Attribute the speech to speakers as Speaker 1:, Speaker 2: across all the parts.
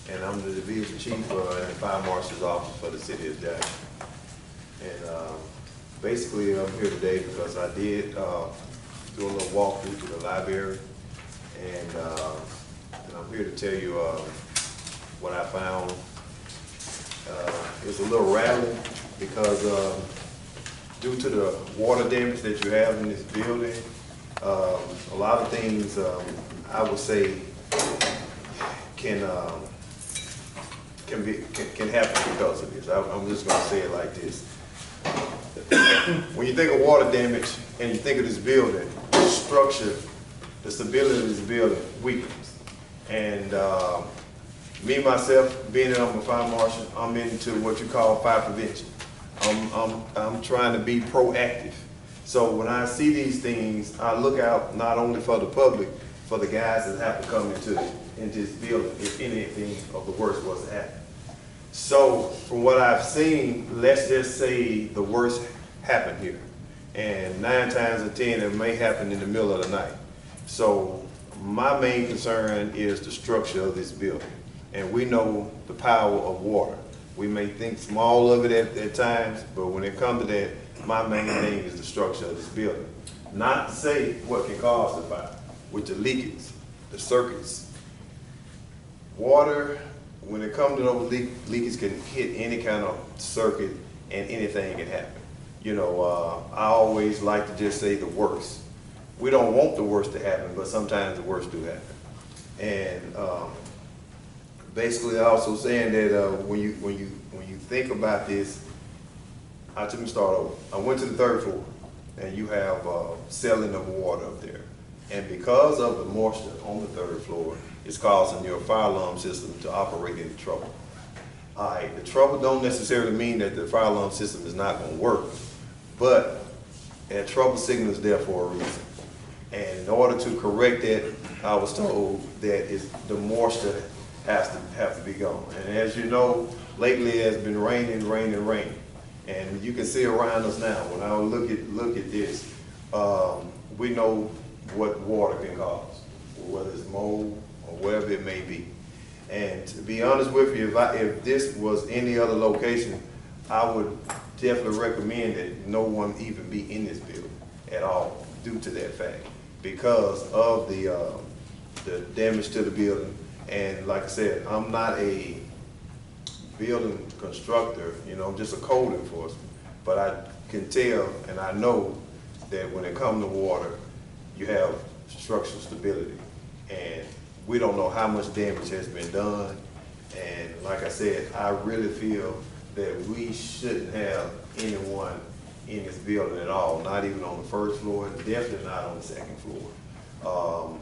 Speaker 1: and I'm the division chief in the fire marshal's office for the city of Jackson. And basically, I'm here today because I did do a little walkthrough to the library, and I'm here to tell you what I found. It's a little rattling because due to the water damage that you have in this building, a lot of things I would say can happen because of this. I'm just going to say it like this. When you think of water damage and you think of this building, the structure, the stability of this building weakens. And me, myself, being that I'm a fire marshal, I'm into what you call fire prevention. I'm trying to be proactive. So when I see these things, I look out not only for the public, for the guys that have to come into this building if anything of the worst was to happen. So from what I've seen, let's just say the worst happened here. And 9 times out of 10, it may happen in the middle of the night. So my main concern is the structure of this building. And we know the power of water. We may think small of it at times, but when it comes to that, my main thing is the structure of this building. Not to say what can cause the fire, with the leakage, the circuits. Water, when it comes to those leakage, can hit any kind of circuit and anything can happen. You know, I always like to just say the worst. We don't want the worst to happen, but sometimes the worst do happen. And basically also saying that when you think about this, let me start over. I went to the 3rd floor, and you have settling of water up there. And because of the moisture on the 3rd floor, it's causing your fire alarm system to operate in trouble. All right, the trouble don't necessarily mean that the fire alarm system is not going to work, but that trouble signal is there for a reason. And in order to correct that, I was told that the moisture have to be gone. And as you know, lately it has been raining. And you can see around us now, when I look at this, we know what water can cause, whether it's mold or whatever it may be. And to be honest with you, if this was any other location, I would definitely recommend that no one even be in this building at all due to that fact, because of the damage to the building. And like I said, I'm not a building constructor, you know, I'm just a code enforcement. But I can tell and I know that when it comes to water, you have structural stability. And we don't know how much damage has been done. And like I said, I really feel that we shouldn't have anyone in this building at all, not even on the 1st floor, and definitely not on the 2nd floor.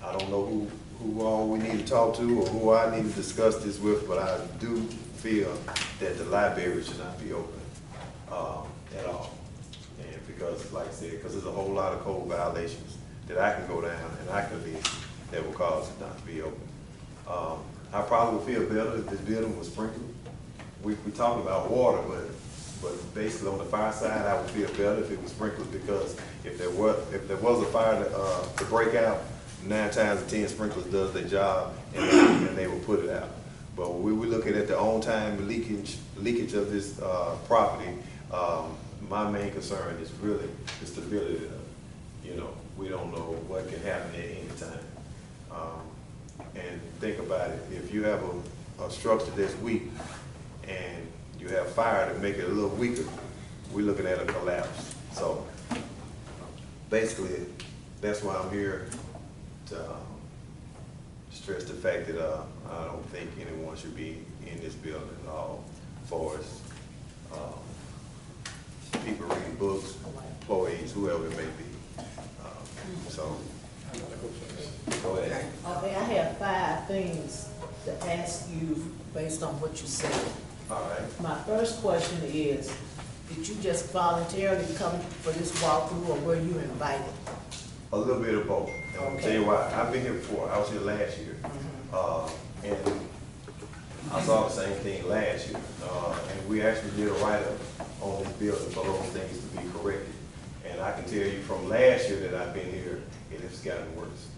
Speaker 1: I don't know who all we need to talk to or who I need to discuss this with, but I do feel that the library should not be open at all. And because, like I said, because there's a whole lot of code violations that I can go down and I can list that will cause it not to be open. I probably would feel better if this building was sprinkled. We talk about water, but basically on the fire side, I would feel better if it was sprinkled, because if there was a fire to break out, 9 times out of 10 sprinklers does their job and they will put it out. But when we looking at the on-time leakage of this property, my main concern is really the stability of it. You know, we don't know what can happen at any time. And think about it, if you have a structure that's weak and you have fire to make it a little weaker, we're looking at a collapse. So basically, that's why I'm here to stress the fact that I don't think anyone should be in this building at all, as far as people reading books, employees, whoever it may be. So, go ahead.
Speaker 2: Okay, I have 5 things to ask you based on what you said.
Speaker 1: All right.
Speaker 2: My first question is, did you just voluntarily come for this walkthrough, or were you invited?
Speaker 1: A little bit of both. And
Speaker 2: Okay.
Speaker 1: I'll tell you why. I've been here before. I was here last year. And I saw the same thing last year. And we actually did a write-up on this building for those things to be corrected. And I can tell you from last year that I've been here, it has gotten worse.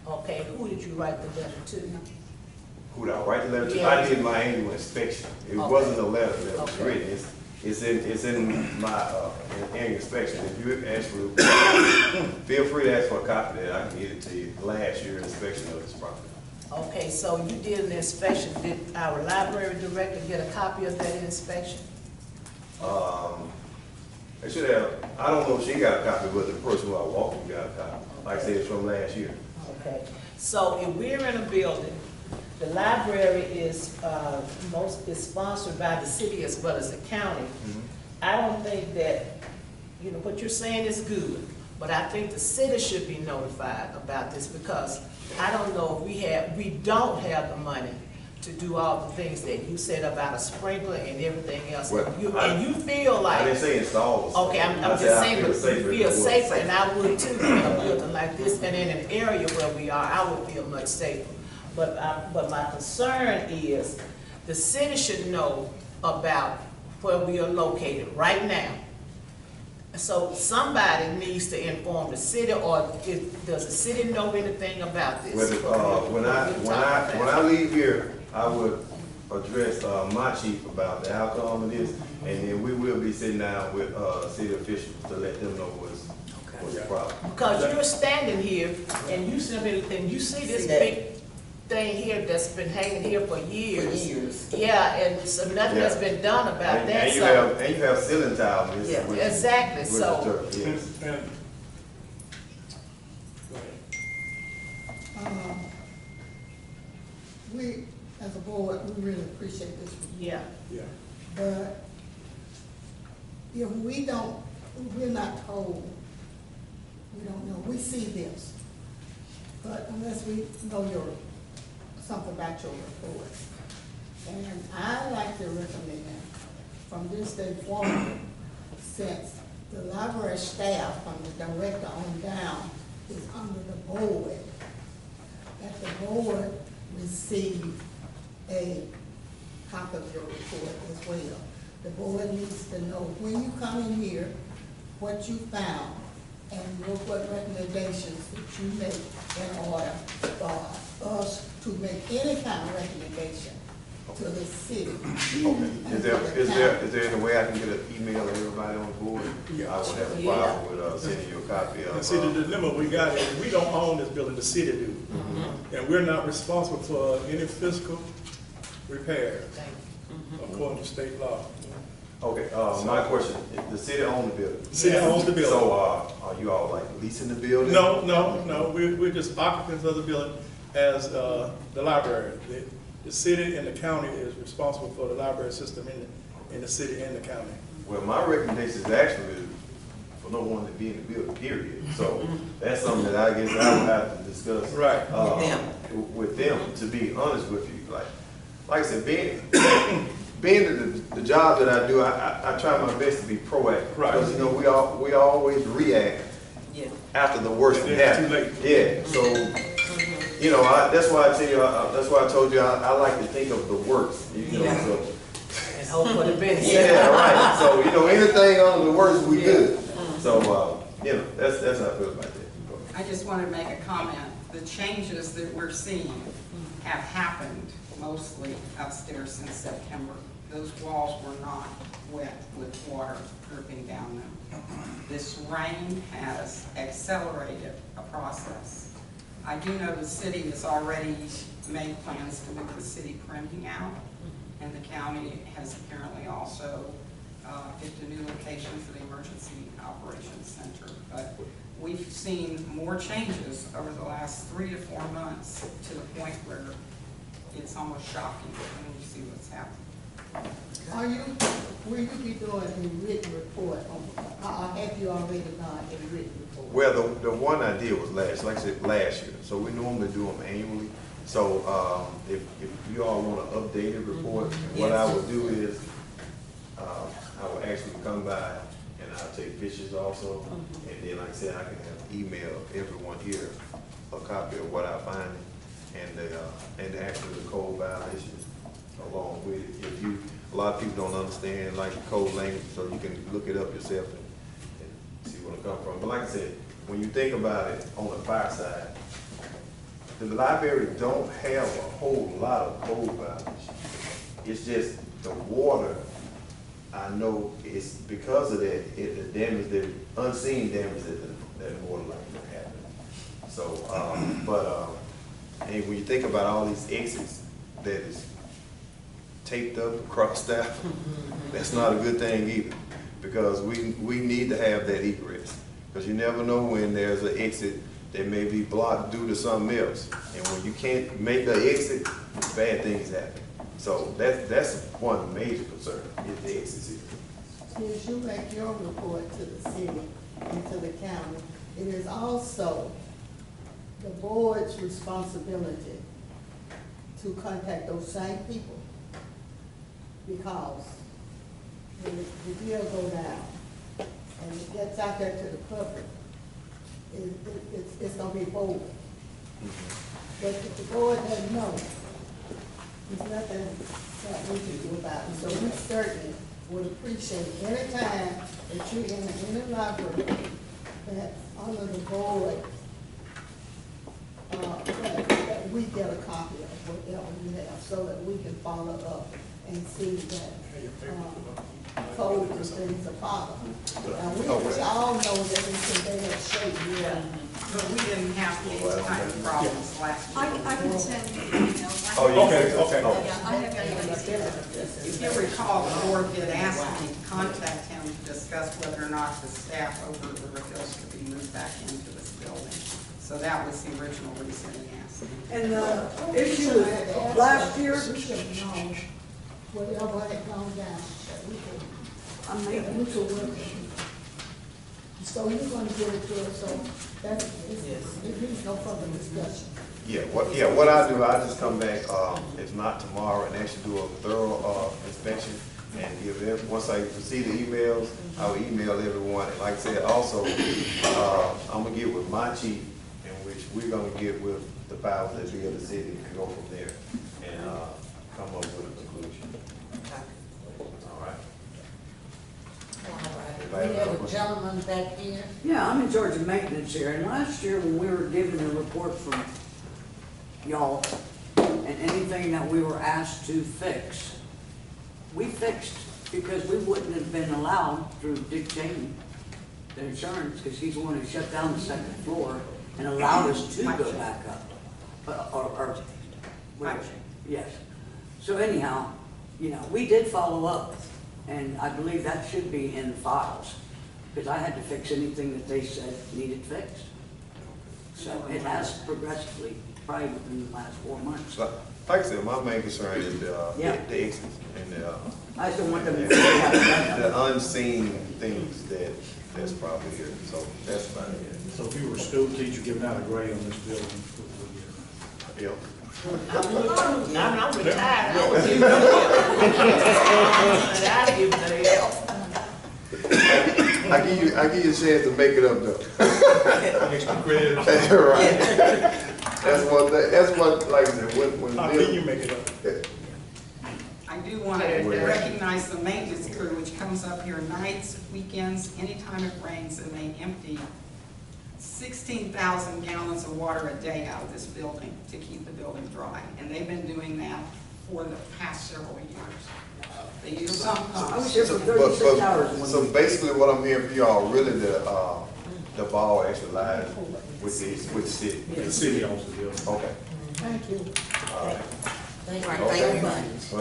Speaker 2: Okay, who did you write the letter to?
Speaker 1: Who did I No, write the letter to,
Speaker 2: Yeah.
Speaker 1: I did my annual inspection. It
Speaker 2: Okay.
Speaker 1: wasn't a letter that was
Speaker 2: Okay.
Speaker 1: written. It's in my, annual inspection. If you actually, feel free to ask for a copy of that. I can get it to you. Last year's inspection of this property.
Speaker 2: Okay, so you did an inspection. Did our library director get a copy of that inspection?
Speaker 1: I should have, I don't know if she got a copy, but the person who I walked with got a copy. Like I said, it's from last year.
Speaker 2: Okay, so if we're in a building, the library is, is sponsored by the city as well as the county. I don't think that, you know, what you're saying is good, but I think the city should be notified about this because I don't know if we don't have the money to do all the things that you said about a sprinkler and everything else.
Speaker 1: Well,
Speaker 2: And you feel like.
Speaker 1: I didn't say install.
Speaker 2: Okay, I'm
Speaker 1: I
Speaker 2: just
Speaker 1: said I
Speaker 2: saying, but
Speaker 1: safer
Speaker 2: you
Speaker 1: if
Speaker 2: feel
Speaker 1: it was
Speaker 2: safer, and I would too, in a building like this, and in an area where we are, I would feel much safer. But my concern is, the city should know about where we are located right now. So somebody needs to inform the city, or does the city know anything about this?
Speaker 1: When I leave here, I would address, my chief about the outcome of this, and then we will be sitting down with, city officials to let them know what's the problem.
Speaker 2: Because you're standing here, and you see this big thing here that's been hanging here for years. Yeah, and so nothing has been done about that,
Speaker 1: And you
Speaker 2: so.
Speaker 1: have ceiling tile, Ms.
Speaker 2: Yeah,
Speaker 1: with-
Speaker 2: exactly,
Speaker 1: with
Speaker 2: so.
Speaker 1: the dirt, yes.
Speaker 3: We, as a board, we really appreciate this,
Speaker 2: Yeah,
Speaker 3: but if we're not told, we don't know, we see this. But unless we know something about your report. And I like to recommend from this day forward, since the library staff, from the director on down, is under the board, that the board receive a copy of your report as well. The board needs to know when you come in here, what you found, and what recommendations that you make in order for us to make any kind of recommendation to the city.
Speaker 1: Okay. Is there any way I can get an email to everybody on the board? I would have a problem with, sending you a copy of.
Speaker 4: And see, the dilemma we got is, we don't own this building, the city do. And we're not responsible for any physical repair,
Speaker 2: thank you.
Speaker 4: according to state law.
Speaker 1: Okay, my question, the city owns the building?
Speaker 4: The city owns the building.
Speaker 1: So, are you all like leasing the building?
Speaker 4: No, we're just occupants of the building as, the library. The city and the county is responsible for the library system in the city and the county.
Speaker 1: Well, my recommendation is actually for no one to be in the building, period. So that's something that I guess I would have to discuss.
Speaker 4: Right.
Speaker 1: With them, to be honest with you. Like I said, being the job that I do, I try my best to be proactive.
Speaker 4: Right.
Speaker 1: Because, you know, we always react after the worst
Speaker 4: And
Speaker 1: happens.
Speaker 4: it's too late.
Speaker 1: Yeah, so, you know, that's why I told you, I like to think of the worst, you know, so.
Speaker 2: And hope for the best.
Speaker 1: Yeah, right. So, you know, anything under the worst, we good. So, you know, that's how I feel about that.
Speaker 5: I just wanted to make a comment. The changes that we're seeing have happened mostly upstairs since September. Those walls were not wet with water dripping down them. This rain has accelerated a process. I do know the city has already made plans to move the city printing out, and the county has apparently also picked a new location for the Emergency Operations Center. But we've seen more changes over the last 3 to 4 months to the point where it's almost shocking when you see what's happening.
Speaker 3: Will you be doing a written report on, have you already done a written report?
Speaker 1: Well, the one I did was last year. So we normally do them annually. So if you all want an updated report, what I would do is I will actually come by and I'll take pictures also. And then, like I said, I can have email everyone here a copy of what I find and actually the code violations along with it. A lot of people don't understand like code language, so you can look it up yourself and see where it comes from. But like I said, when you think about it on the fire side, the library don't have a whole lot of code violations. It's just the water, I know it's because of that, the damage, the unseen damage that water line can happen. So, and when you think about all these exits that is taped up, crossed out, that's not a good thing either. Because we need to have that egress. Because you never know when there's an exit that may be blocked due to something else. And when you can't make an exit, bad things happen. So that's one major concern, is the exits here.
Speaker 3: As you make your report to the city and to the county, it is also the board's responsibility to contact those same people. Because when the deal go down and it gets out there to the public, it's gonna be bold. But if the board doesn't know, there's nothing that we can do about it. So we certainly would appreciate any time that you're in any library that under the board, that we get a copy of whatever you have so that we can follow up and see that codes and things are followed. We all know that it's in bad shape.
Speaker 2: Yeah.
Speaker 5: But we didn't have these kind of problems last year.
Speaker 6: I can send you emails.
Speaker 1: Oh, you
Speaker 4: Okay,
Speaker 1: can-
Speaker 4: okay.
Speaker 1: oh.
Speaker 6: Yeah, I have everything.
Speaker 5: If you recall, the board did ask me to contact him to discuss whether or not the staff over the refills could be moved back into this building. So that was the original reason he asked me.
Speaker 7: And the issue was last year,
Speaker 3: We should know whatever had gone down, that we could,
Speaker 7: I'm
Speaker 3: that
Speaker 7: making,
Speaker 3: we could work with. So you're gonna get it to us, so that's, it needs no further discussion.
Speaker 1: What I do, I just come back, if not tomorrow, and actually do a thorough, inspection. And give them, once I see the emails, I will email everyone. And like I said, also, I'm gonna get with my chief, in which we're gonna get with the powers that be of the city and go from there and, come up with a conclusion. All right? Everybody
Speaker 3: We
Speaker 1: have a
Speaker 3: have a
Speaker 1: question?
Speaker 3: gentleman back here.
Speaker 7: yeah, I'm in charge of maintenance here, and last year when we were given a report from y'all, and anything that we were asked to fix, we fixed because we wouldn't have been allowed through Dick Cheney, the insurance, because he's the one who shut down the second floor and allowed us to go back up. Or
Speaker 5: Mike.
Speaker 7: yes. So anyhow, you know, we did follow up, and I believe that should be in the files, because I had to fix anything that they said needed fixed. So it has progressively, probably within the last 4 months.
Speaker 1: Like I said, my main concern is the exits and
Speaker 7: I still want them to figure out that.
Speaker 1: the unseen things that's probably here. So that's about it.
Speaker 8: So if you were a school teacher giving out a grade on this building, what would you?
Speaker 1: Yeah.
Speaker 2: I'm retired, I would give it a I'd give it a F.
Speaker 1: I give you a chance to make it up though.
Speaker 4: Extra credit.
Speaker 1: Right. That's one thing, that's one, like I said, when
Speaker 4: How can you make it up?
Speaker 5: I do want to recognize the maintenance crew, which comes up here nights, weekends, anytime it rains, and they empty 16,000 gallons of water a day out of this building to keep the building dry. And they've been doing that for the past several years. They use some
Speaker 7: I was
Speaker 5: pumps.
Speaker 7: here for 36 hours. in one
Speaker 1: So
Speaker 7: week.
Speaker 1: basically what I'm hearing from y'all, really the ball actually lies with the city.
Speaker 8: The city owns the building.
Speaker 1: Okay.
Speaker 3: Thank you.
Speaker 1: All right.
Speaker 3: Thank
Speaker 1: Okay.
Speaker 3: you very much.
Speaker 1: Well,